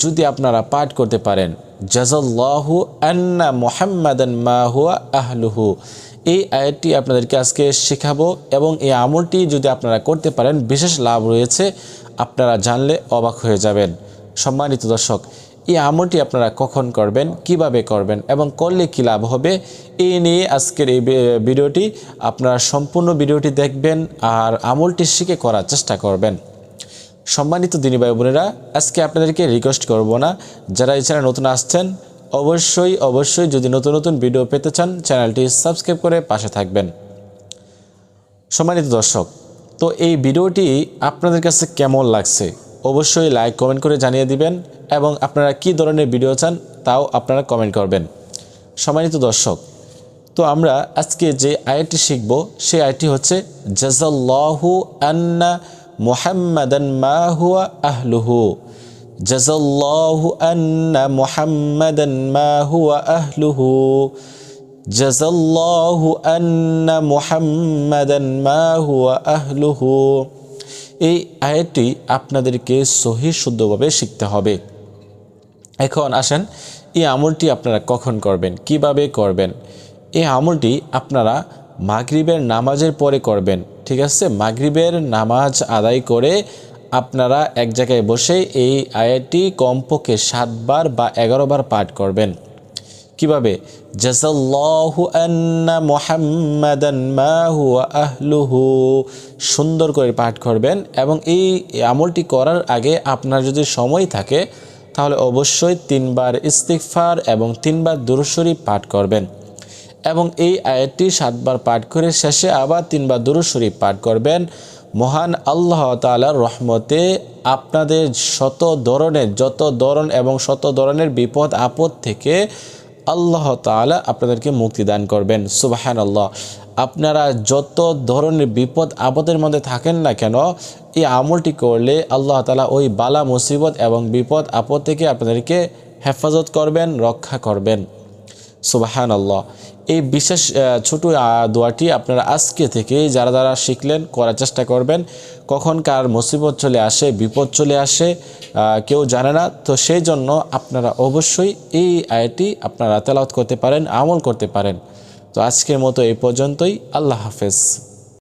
যদি আপনারা পাঠ করতে পারেন জাযাল্লাহু আন্না মুহাম্মাদান মা হুয়া আহলুহু, এই আয়াতটি আপনাদেরকে আজকে শেখাবো এবং এই আমলটি যদি আপনারা করতে পারেন বিশেষ লাভ রয়েছে, আপনারা জানলে অবাক হয়ে যাবেন। সম্মানিত দর্শক, এই আমলটি আপনারা কখন করবেন, কিভাবে করবেন এবং করলে কী লাভ হবে, এই নিয়ে আজকের এই ভিডিওটি আপনারা সম্পূর্ণ ভিডিওটি দেখবেন আর আমলটি শিখে করার চেষ্টা করবেন। সম্মানিত দিনী ভাই বোনেরা, আজকে আপনাদেরকে রিকোয়েস্ট করব না, যারা এই চ্যানেলে নতুন আসছেন অবশ্যই যদি নতুন ভিডিও পেতে চান চ্যানেলটি সাবস্ক্রাইব করে পাশে থাকবেন। সম্মানিত দর্শক, তো এই ভিডিওটি আপনাদের কাছে কেমন লাগছে অবশ্যই লাইক কমেন্ট করে জানিয়ে দিবেন এবং আপনারা কি ধরনের ভিডিও চান তাও আপনারা কমেন্ট করবেন। সম্মানিত দর্শক, তো আমরা আজকে যে আয়াতটি শিখব সেই আয়াতটি হচ্ছে জাযাল্লাহু আন্না মুহাম্মাদান মা হুয়া আহলুহু। জাযাল্লাহু আন্না মুহাম্মাদান মা হুয়া আহলুহু। জাযাল্লাহু আন্না মুহাম্মাদান মা হুয়া আহলুহু। এই আয়াতটি আপনাদেরকে সহিহ শুদ্ধভাবে শিখতে হবে। এখন আসেন, এই আমলটি আপনারা কখন করবেন, কিভাবে করবেন। এই আমলটি আপনারা মাগরিবের নামাজের পরে করবেন, ঠিক আছে। মাগরিবের নামাজ আদায় করে আপনারা এক জায়গায় বসে এই আয়াতটি কমপক্ষে 7 বার বা 11 বার পাঠ করবেন। কিভাবে? জাযাল্লাহু আন্না মুহাম্মাদান মা হুয়া আহলুহু, সুন্দর করে পাঠ করবেন। এবং এই আমলটি করার আগে আপনার যদি সময় থাকে তাহলে অবশ্যই 3 বার ইস্তিগফার এবং 3 বার দুরূদ শরীফ পাঠ করবেন এবং এই আয়াতটি 7 বার পাঠ করে শেষে আবার 3 বার দুরূদ শরীফ পাঠ করবেন। মহান আল্লাহ তাআলার রহমতে আপনাদের যত ধরনের বিপদ আপদ থেকে আল্লাহ তাআলা আপনাদেরকে মুক্তি দান করবেন। সুবহানাল্লাহ। আপনারা যত ধরনের বিপদ আপদের মধ্যে থাকেন না কেন, এই আমলটি করলে আল্লাহ তাআলা ওই বালা মুসিবত এবং বিপদ আপদ থেকে আপনাদেরকে হেফাজত করবেন, রক্ষা করবেন। সুবহানাল্লাহ। এই বিশেষ ছোট দোয়াটি আপনারা আজকে থেকে যারা শিখলেন করার চেষ্টা করবেন। কখন কার মুসিবত চলে আসে, বিপদ চলে আসে কেউ জানে না, তো সেই জন্য আপনারা অবশ্যই এই আয়াতটি আপনারা তেলাওয়াত করতে পারেন, আমল করতে পারেন। তো আজকের মতো এই পর্যন্তই। আল্লাহ হাফেজ।